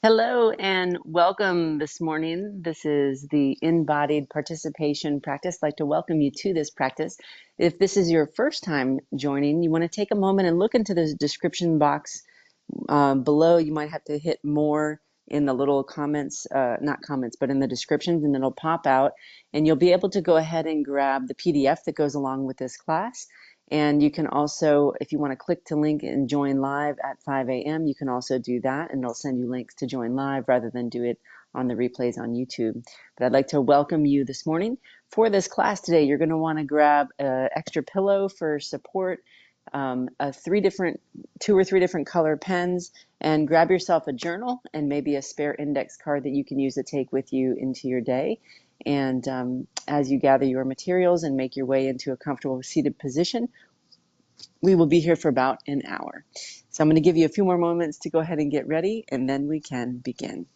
Hello and welcome this morning. This is the InBodied Participation Practice. I'd like to welcome you to this practice. If this is your first time joining, you want to take a moment and look into the description box below. You might have to hit more in the little comments, not comments, but in the descriptions, and it'll pop out. And you'll be able to go ahead and grab the PDF that goes along with this class. And you can also, if you want to click to link and join live at 5 a.m., you can also do that, and it'll send you links to join live rather than do it on the replays on YouTube. But I'd like to welcome you this morning. For this class today, you're going to want to grab an extra pillow for support, two or three different color pens, and grab yourself a journal and maybe a spare index card that you can use to take with you into your day. And as you gather your materials and make your way into a comfortable seated position, we will be here for about an hour. So I'm going to give you a few more moments to go ahead and get ready, and then we can begin.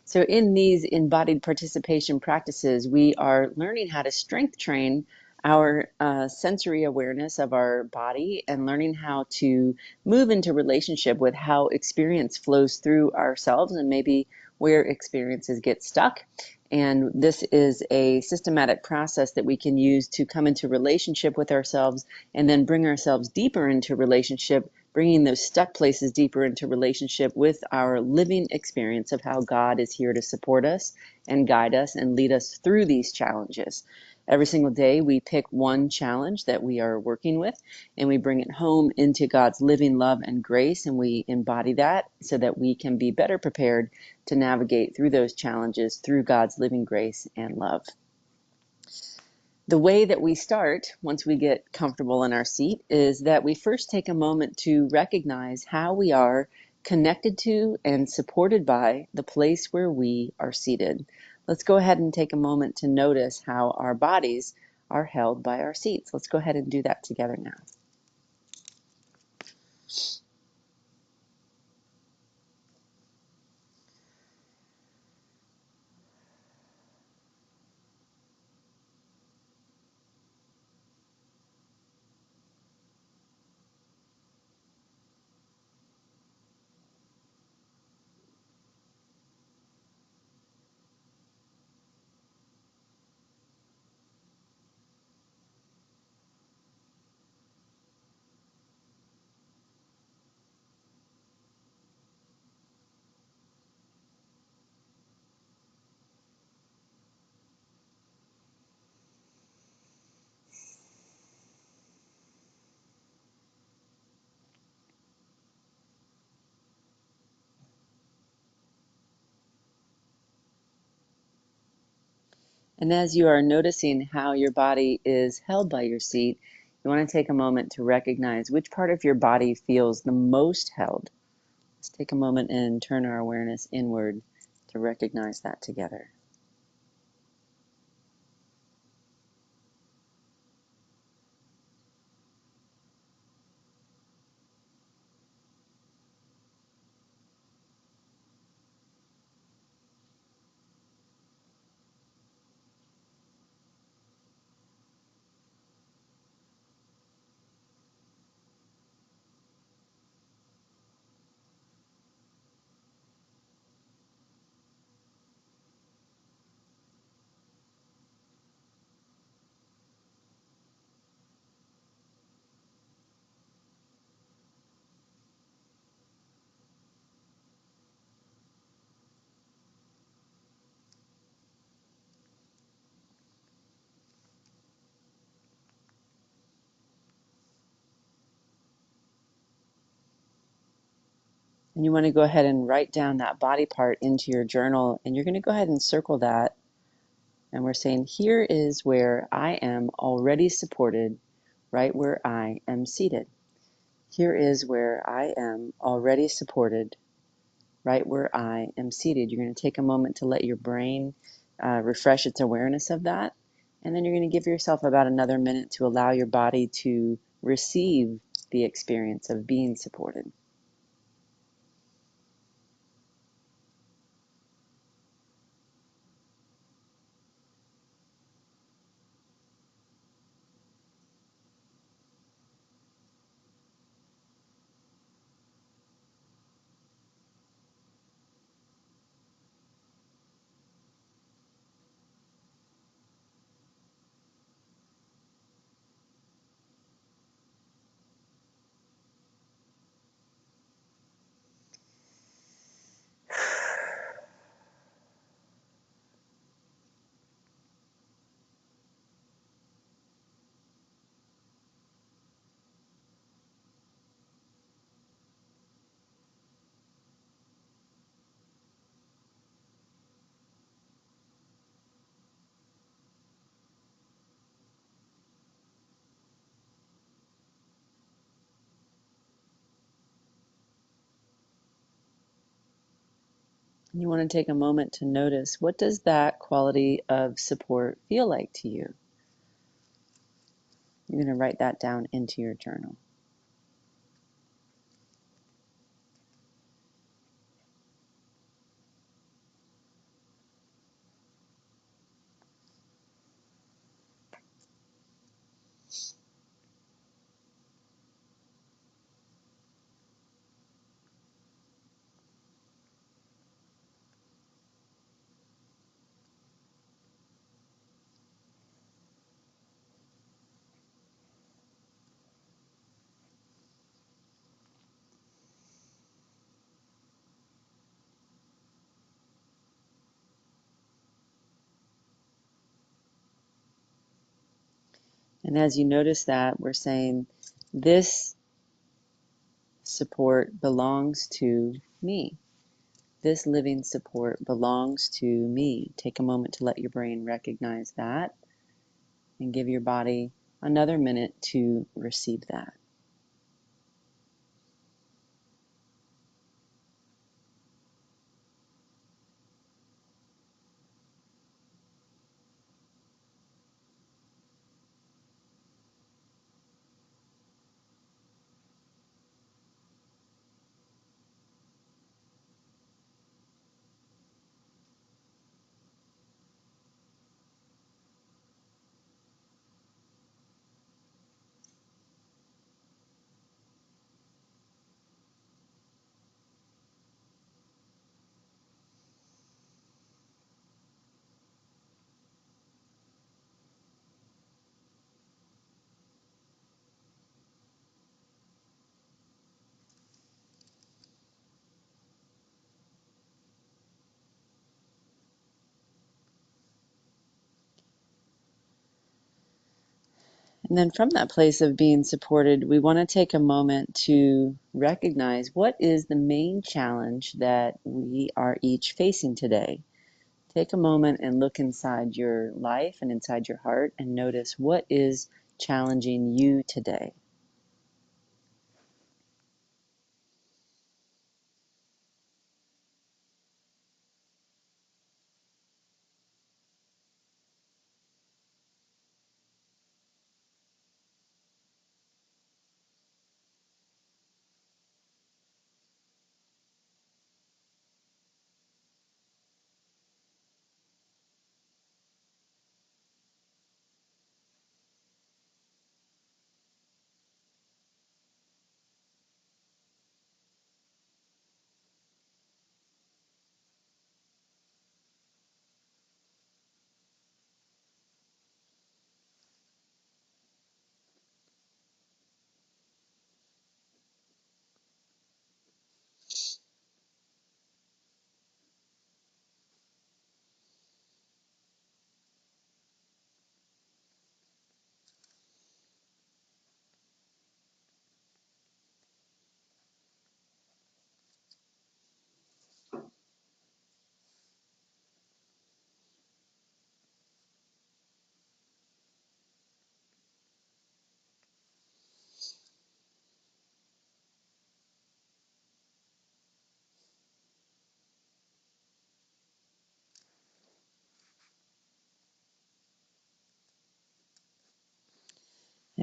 So in these embodied participation practices, we are learning how to strength train our sensory awareness of our body and learning how to move into relationship with how experience flows through ourselves and maybe where experiences get stuck. And this is a systematic process that we can use to come into relationship with ourselves and then bring ourselves deeper into relationship, bringing those stuck places deeper into relationship with our living experience of how God is here to support us and guide us and lead us through these challenges. Every single day, we pick one challenge that we are working with, and we bring it home into God's living love and grace, and we embody that so that we can be better prepared to navigate through those challenges through God's living grace and love. The way that we start, once we get comfortable in our seat, is that we first take a moment to recognize how we are connected to and supported by the place where we are seated. Let's go ahead and take a moment to notice how our bodies are held by our seats. Let's go ahead and do that together now. And as you are noticing how your body is held by your seat, you want to take a moment to recognize which part of your body feels the most held. Let's take a moment and turn our awareness inward to recognize that together. And you want to go ahead and write down that body part into your journal, and you're going to go ahead and circle that. And we're saying, here is where I am already supported, right where I am seated. Here is where I am already supported, right where I am seated. You're going to take a moment to let your brain refresh its awareness of that. And then you're going to give yourself about another minute to allow your body to receive the experience of being supported. You want to take a moment to notice, what does that quality of support feel like to you? You're going to write that down into your journal. And as you notice that, we're saying, this support belongs to me. This living support belongs to me. Take a moment to let your brain recognize that and give your body another minute to receive that. And then from that place of being supported, we want to take a moment to recognize, what is the main challenge that we are each facing today. Take a moment and look inside your life and inside your heart and notice, what is challenging you today.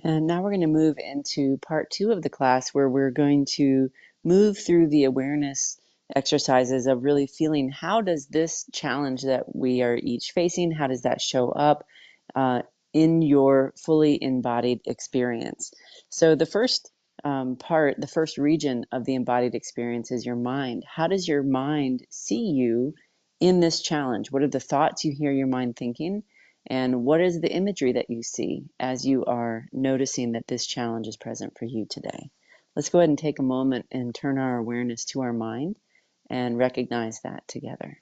And now we're going to move into part 2 of the class, where we're going to move through the awareness exercises of really feeling, how does this challenge that we are each facing, how does that show up in your fully embodied experience? So the first the first region of the embodied experience is your mind. How does your mind see you in this challenge? What are the thoughts you hear your mind thinking? And what is the imagery that you see as you are noticing that this challenge is present for you today? Let's go ahead and take a moment and turn our awareness to our mind and recognize that together.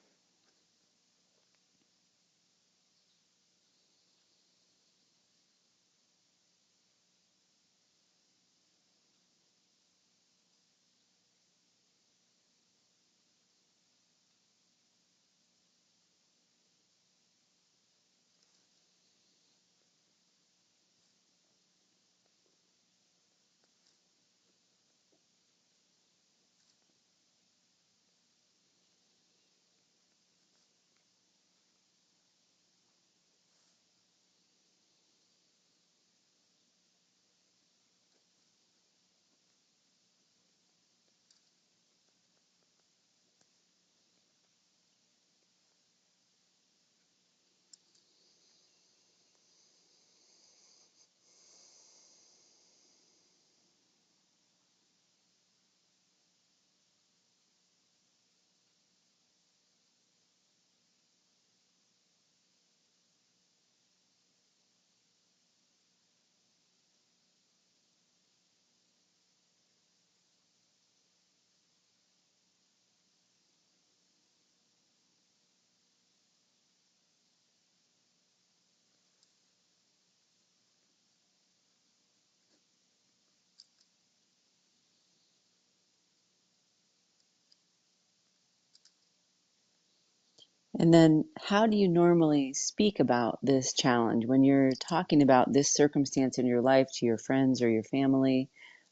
And then, how do you normally speak about this challenge when you're talking about this circumstance in your life to your friends or your family,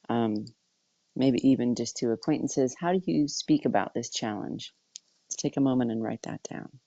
um, maybe even just to acquaintances? How do you speak about this challenge? Let's take a moment and write that down.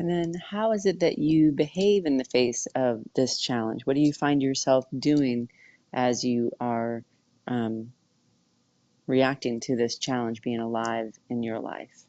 And then, how is it that you behave in the face of this challenge? What do you find yourself doing as you are um, reacting to this challenge being alive in your life?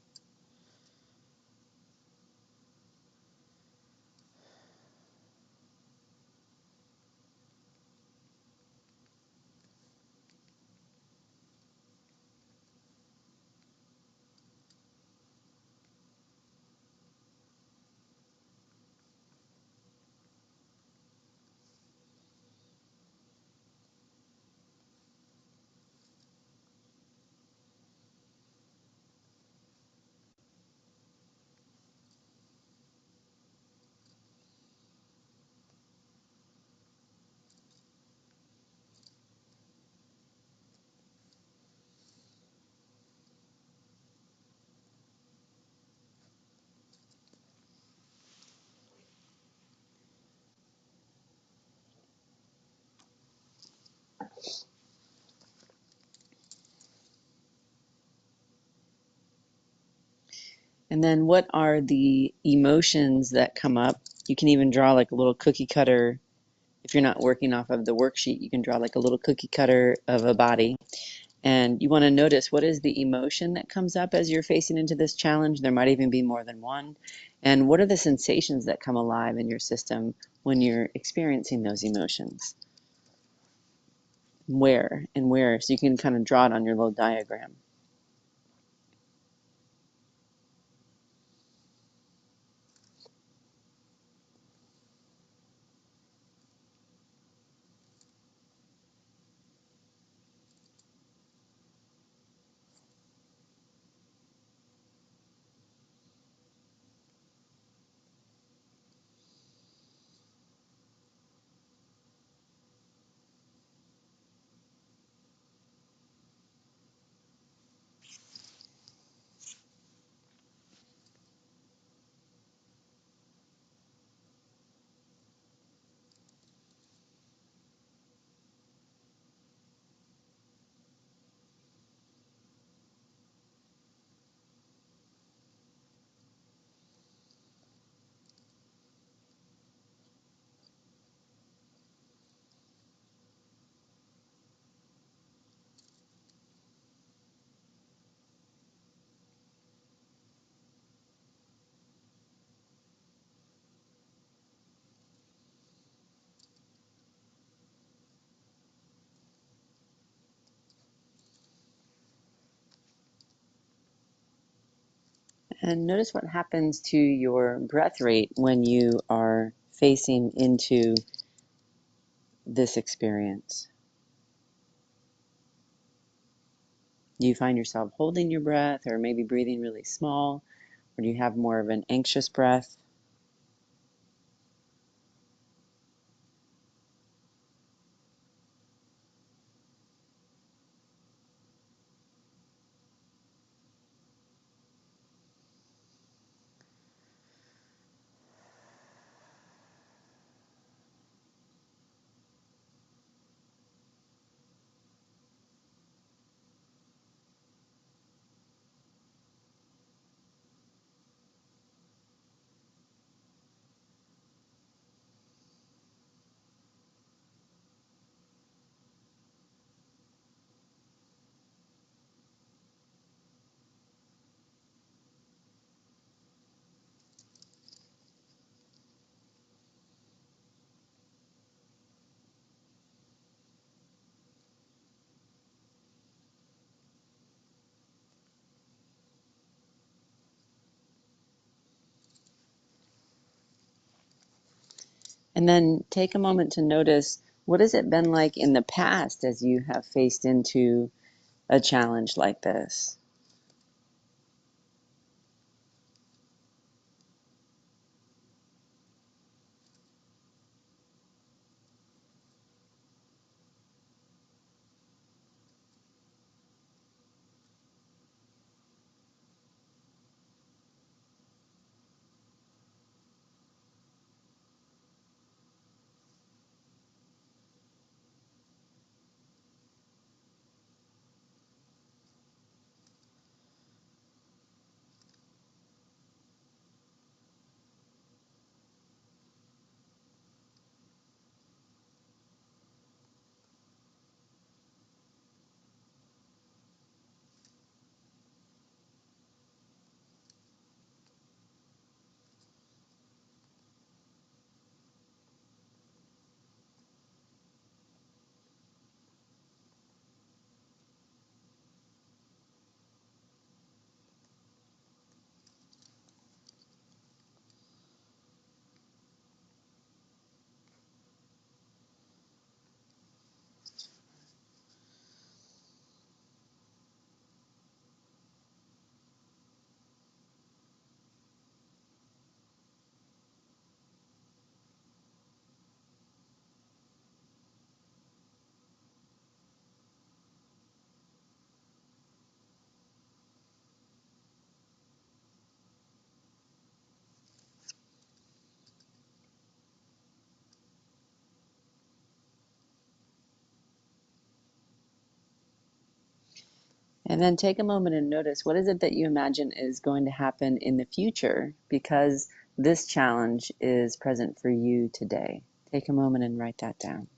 And then, what are the emotions that come up? You can even draw like a little cookie cutter. If you're not working off of the worksheet, you can draw like a little cookie cutter of a body. And you want to notice, what is the emotion that comes up as you're facing into this challenge? There might even be more than one. And what are the sensations that come alive in your system when you're experiencing those emotions? Where and where? So you can kind of draw it on your little diagram. And notice what happens to your breath rate when you are facing into this experience. Do you find yourself holding your breath, or maybe breathing really small? Or do you have more of an anxious breath? And then take a moment to notice, what has it been like in the past as you have faced into a challenge like this? And then take a moment and notice, what is it that you imagine is going to happen in the future because this challenge is present for you today. Take a moment and write that down.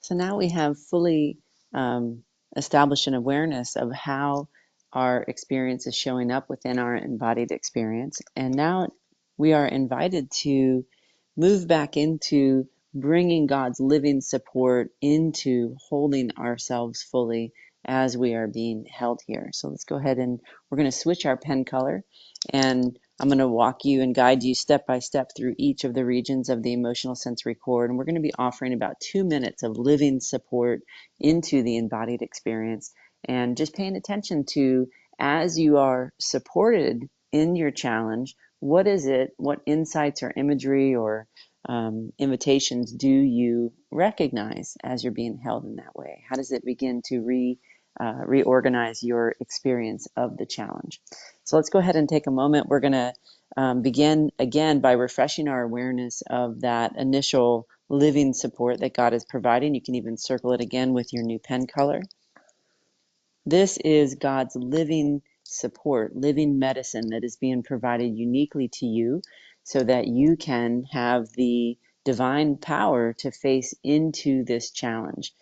So now we have fully established an awareness of how our experience is showing up within our embodied experience. And now we are invited to move back into bringing God's living support into holding ourselves fully as we are being held here. So let's go ahead and we're going to switch our pen color, and I'm going to walk you and guide you step by step through each of the regions of the emotional sensory cord. And we're going to be offering about 2 minutes of living support into the embodied experience, and just paying attention to, as you are supported in your challenge, what is it, what insights or imagery or invitations do you recognize as you're being held in that way? How does it begin to reorganize your experience of the challenge? So let's go ahead and take a moment. We're going to begin again by refreshing our awareness of that initial living support that God is providing. You can even circle it again with your new pen color. This is God's living support, living medicine that is being provided uniquely to you so that you can have the divine power to face into this challenge.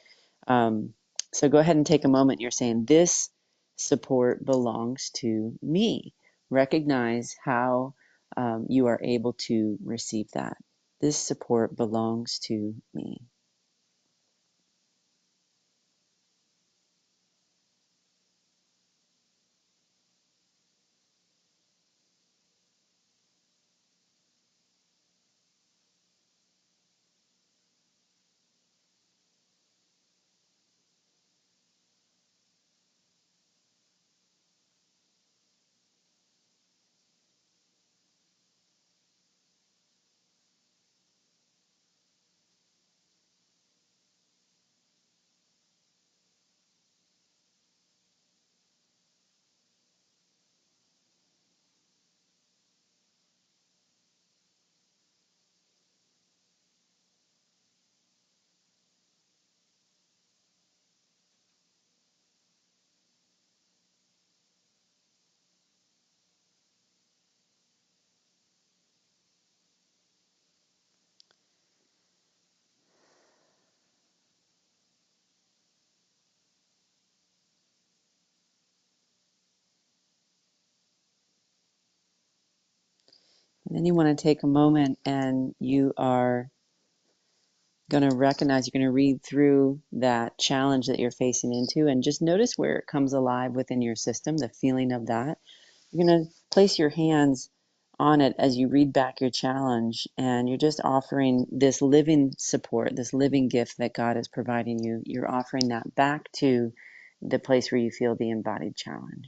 So go ahead and take a moment. You're saying, this support belongs to me. Recognize how you are able to receive that. This support belongs to me. And then you want to take a moment, and you are going to recognize, you're going to read through that challenge that you're facing into, and just notice where it comes alive within your system, the feeling of that. You're going to place your hands on it as you read back your challenge, and you're just offering this living support, this living gift that God is providing you. You're offering that back to the place where you feel the embodied challenge.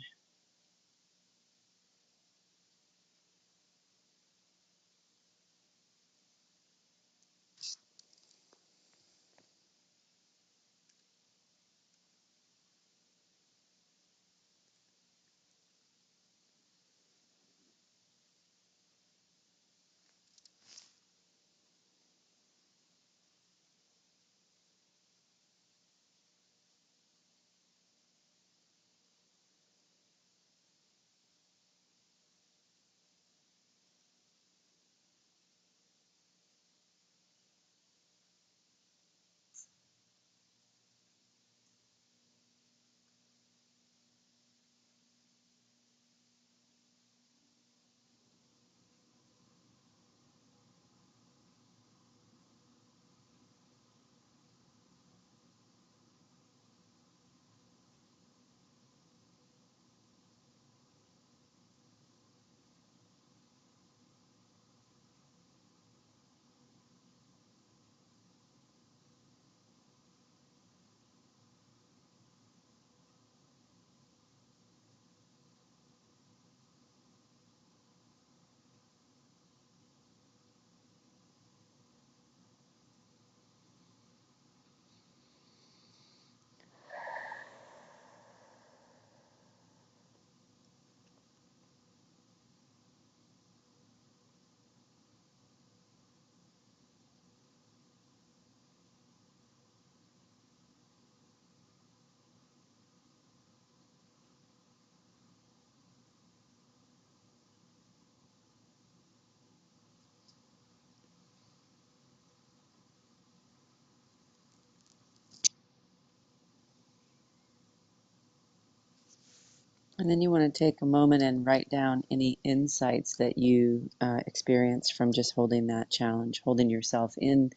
And then you want to take a moment and write down any insights that you experienced from just holding that challenge, holding yourself in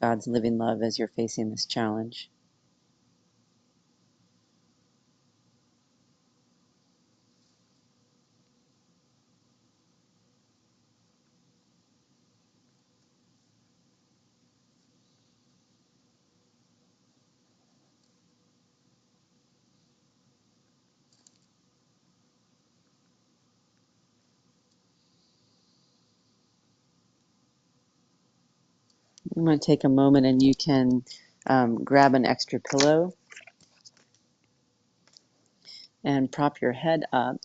God's living love as you're facing this challenge. You want to take a moment and you can grab an extra pillow and prop your head up.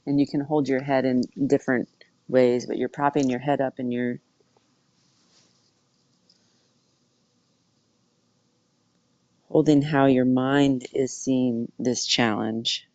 And you can hold your head in different ways, but you're propping your head up and you're holding how your mind is seeing this challenge.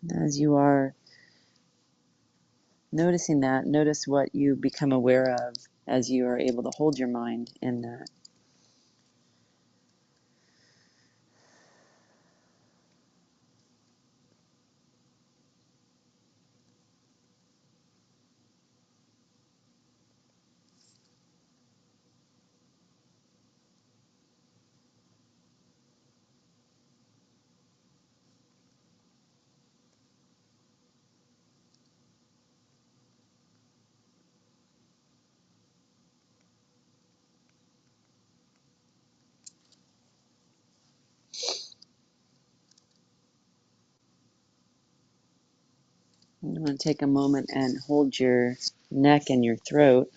And as you are noticing that, notice what you become aware of as you are able to hold your mind in that. You want to take a moment and hold your neck and your throat.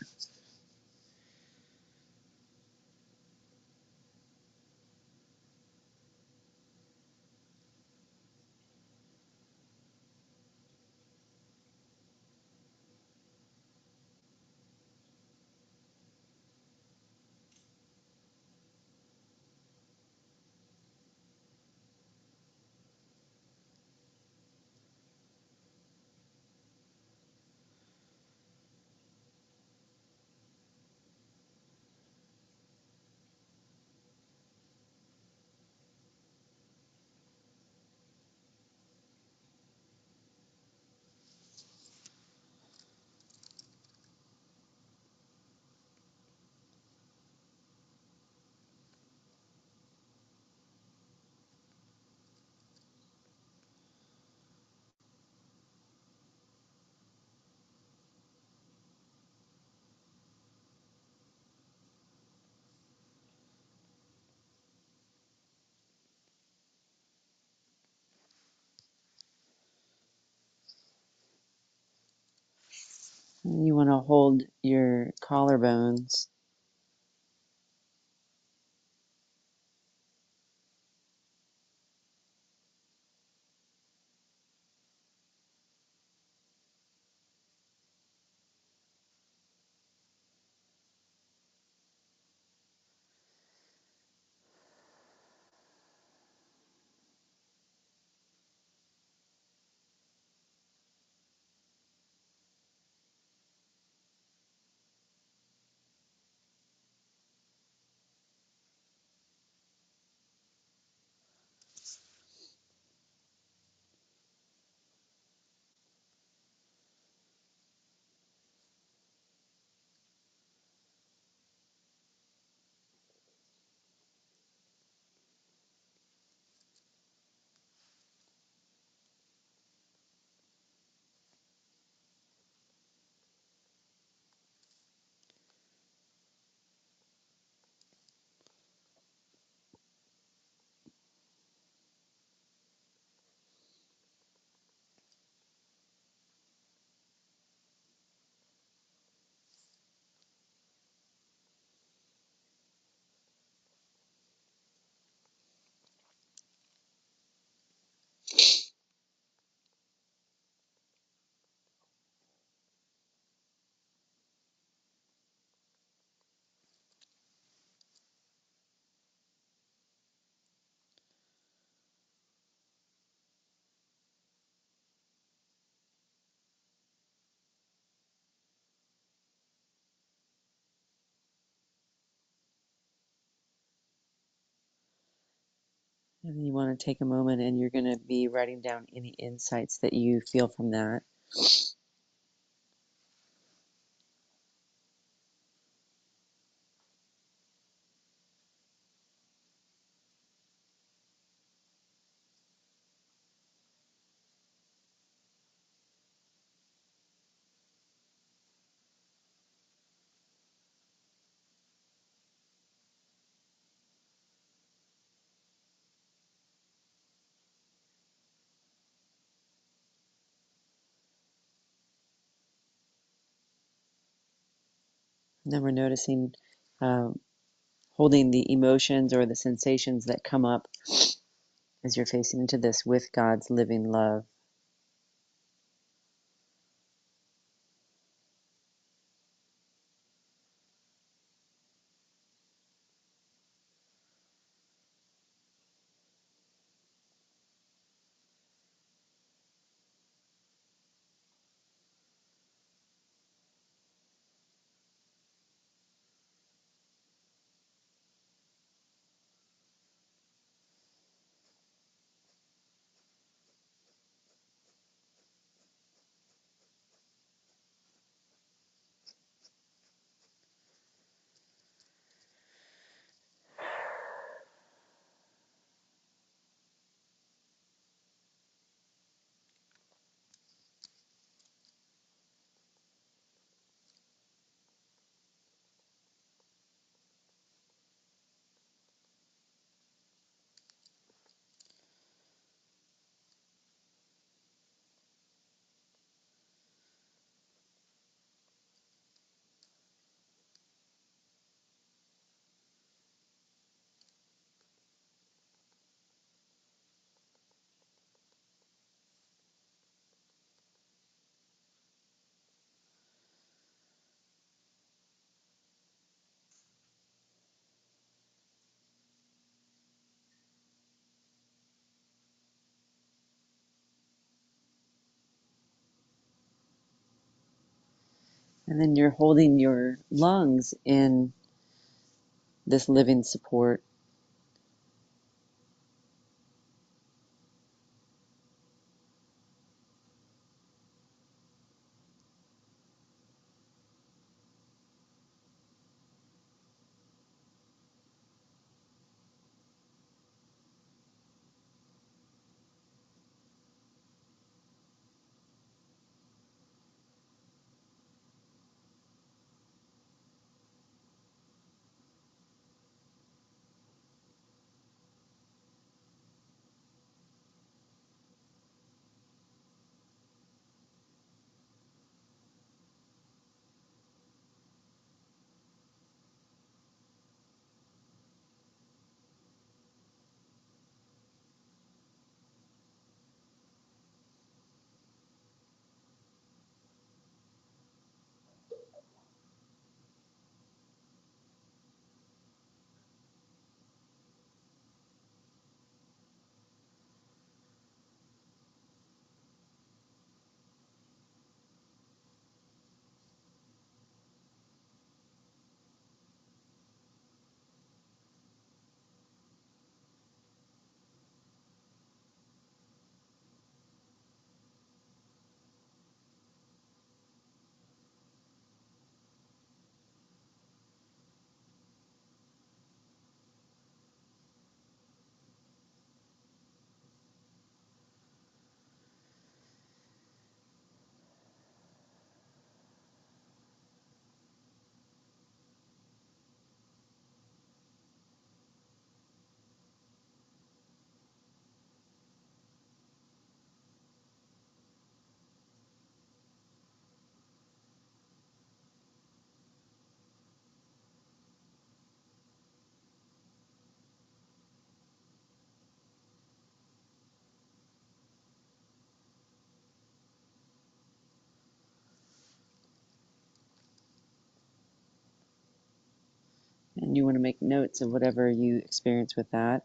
And you want to hold your collarbones. And then you want to take a moment and you're going to be writing down any insights that you feel from that. And then we're noticing holding the emotions or the sensations that come up as you're facing into this with God's living love. And then you're holding your lungs in this living support. You want to make notes of whatever you experience with that.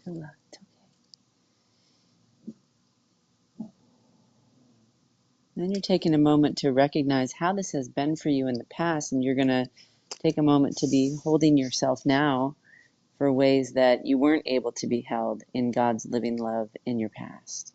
It's okay. Then you're taking a moment to recognize how this has been for you in the past, and you're going to take a moment to be holding yourself now for ways that you weren't able to be held in God's living love in your past.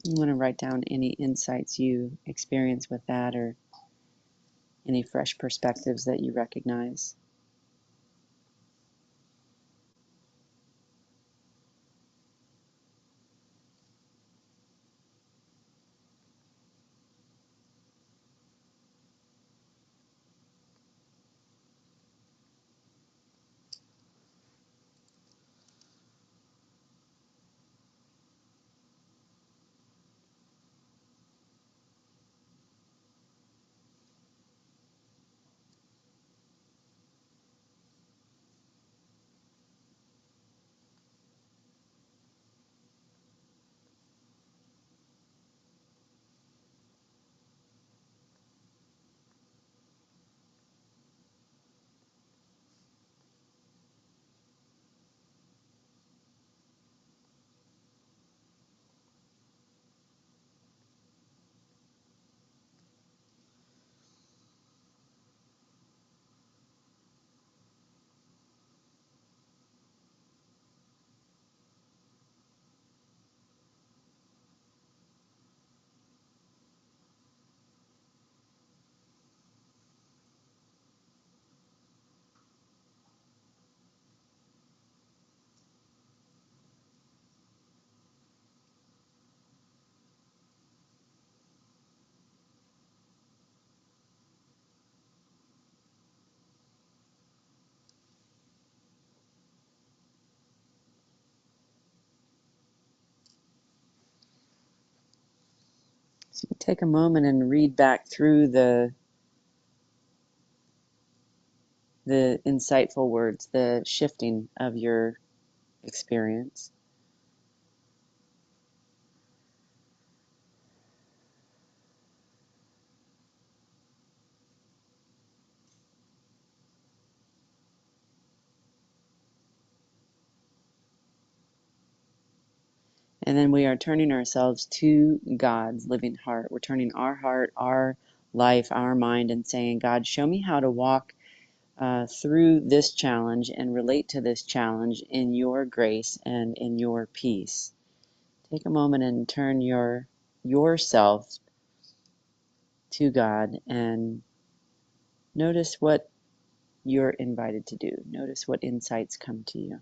You want to write down any insights you experience with that, or any fresh perspectives that you recognize. So you take a moment and read back through the insightful words, the shifting of your experience. And then we are turning ourselves to God's living heart. We're turning our heart, our life, our mind, and saying, God, show me how to walk through this challenge and relate to this challenge in your grace and in your peace. Take a moment and turn yourself to God and notice what you're invited to do. Notice what insights come to you.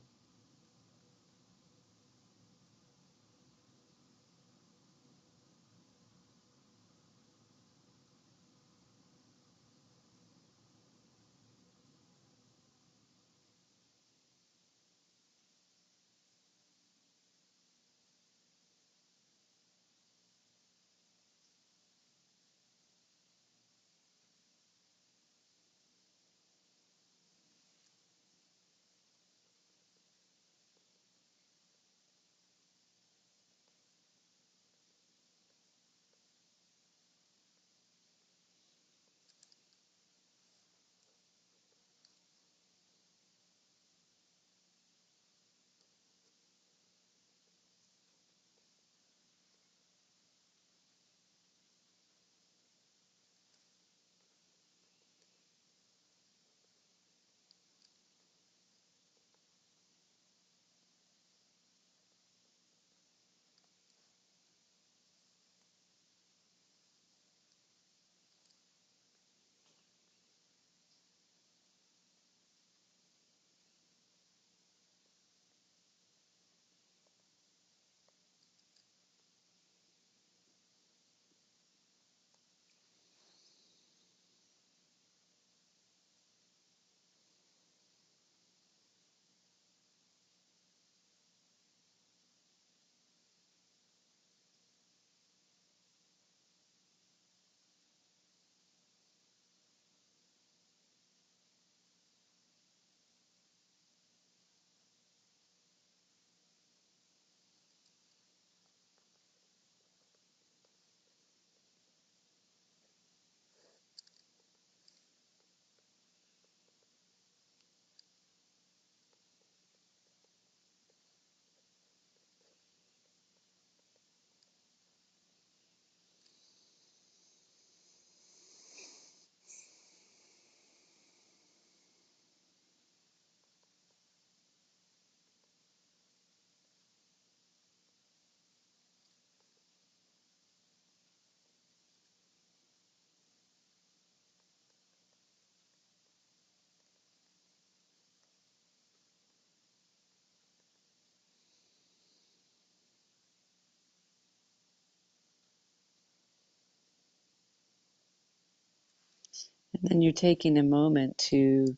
And then you're taking a moment to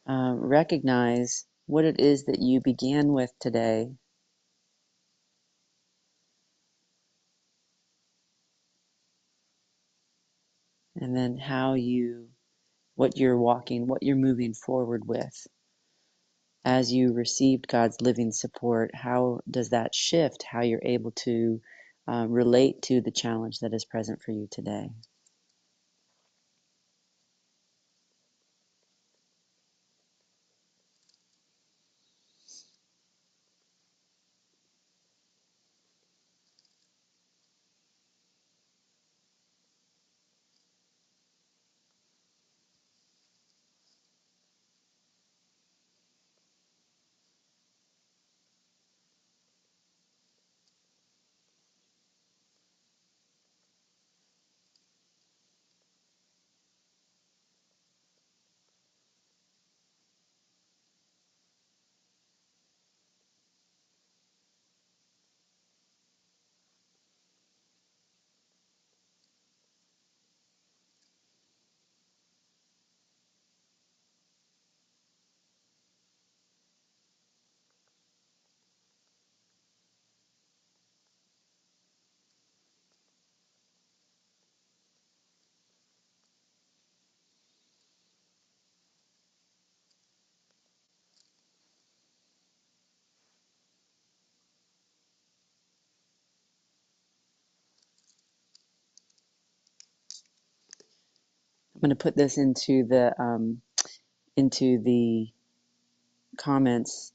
recognize what it is that you began with today, and then what you're walking, what you're moving forward with. As you received God's living support, how does that shift how you're able to relate to the challenge that is present for you today? I'm going to put this into the comments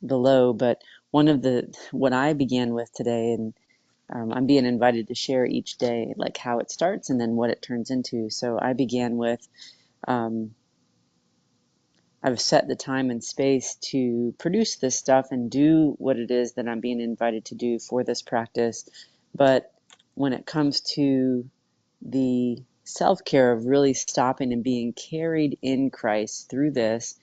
below, but what I began with today, and I'm being invited to share each day, like how it starts and then what it turns into. So I began with, um, I've set the time and space to produce this stuff and do what it is that I'm being invited to do for this practice. But when it comes to the self-care of really stopping and being carried in Christ through this,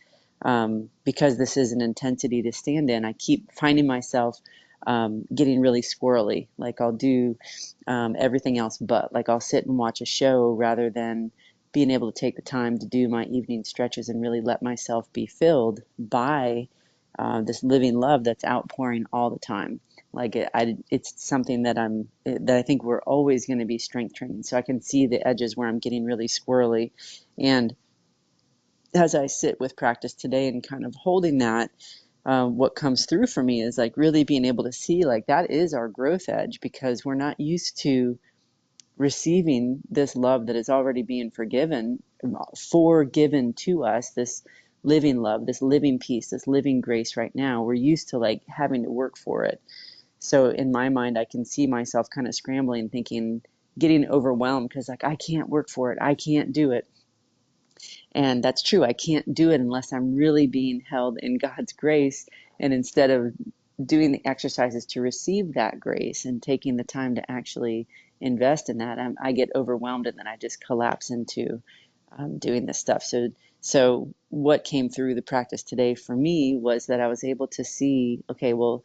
because this is an intensity to stand in, I keep finding myself getting really squirrely. Like I'll do everything else but. Like I'll sit and watch a show rather than being able to take the time to do my evening stretches and really let myself be filled by this living love that's outpouring all the time. Like it's something that I think we're always going to be strength training. So I can see the edges where I'm getting really squirrely, and as I sit with practice today and kind of holding that, what comes through for me is like really being able to see like that is our growth edge, because we're not used to receiving this love that is already being forgiven to us, this living love, this living peace, this living grace right now. We're used to like having to work for it. So in my mind, I can see myself kind of scrambling, thinking, getting overwhelmed because like I can't work for it. I can't do it. And that's true. I can't do it unless I'm really being held in God's grace. And instead of doing the exercises to receive that grace and taking the time to actually invest in that, I get overwhelmed and then I just collapse into doing this stuff. So what came through the practice today for me was that I was able to see, okay, well,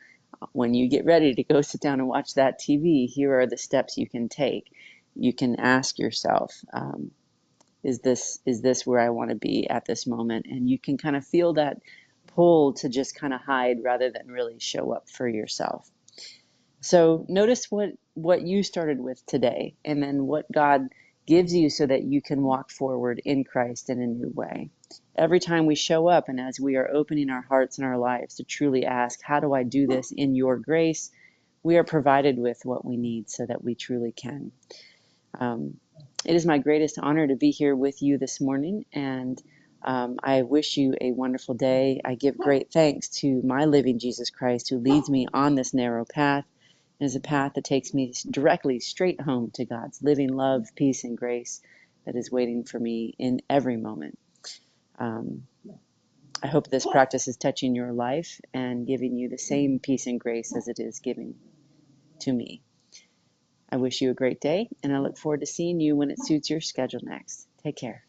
when you get ready to go sit down and watch that TV, here are the steps you can take. You can ask yourself, is this where I want to be at this moment? And you can kind of feel that pull to just kind of hide rather than really show up for yourself. So notice what you started with today, and then what God gives you so that you can walk forward in Christ in a new way. Every time we show up and as we are opening our hearts and our lives to truly ask, how do I do this in your grace? We are provided with what we need so that we truly can. It is my greatest honor to be here with you this morning, and I wish you a wonderful day. I give great thanks to my living Jesus Christ, who leads me on this narrow path. It is a path that takes me directly straight home to God's living love, peace, and grace that is waiting for me in every moment. Um, I hope this practice is touching your life and giving you the same peace and grace as it is giving to me. I wish you a great day, and I look forward to seeing you when it suits your schedule next. Take care.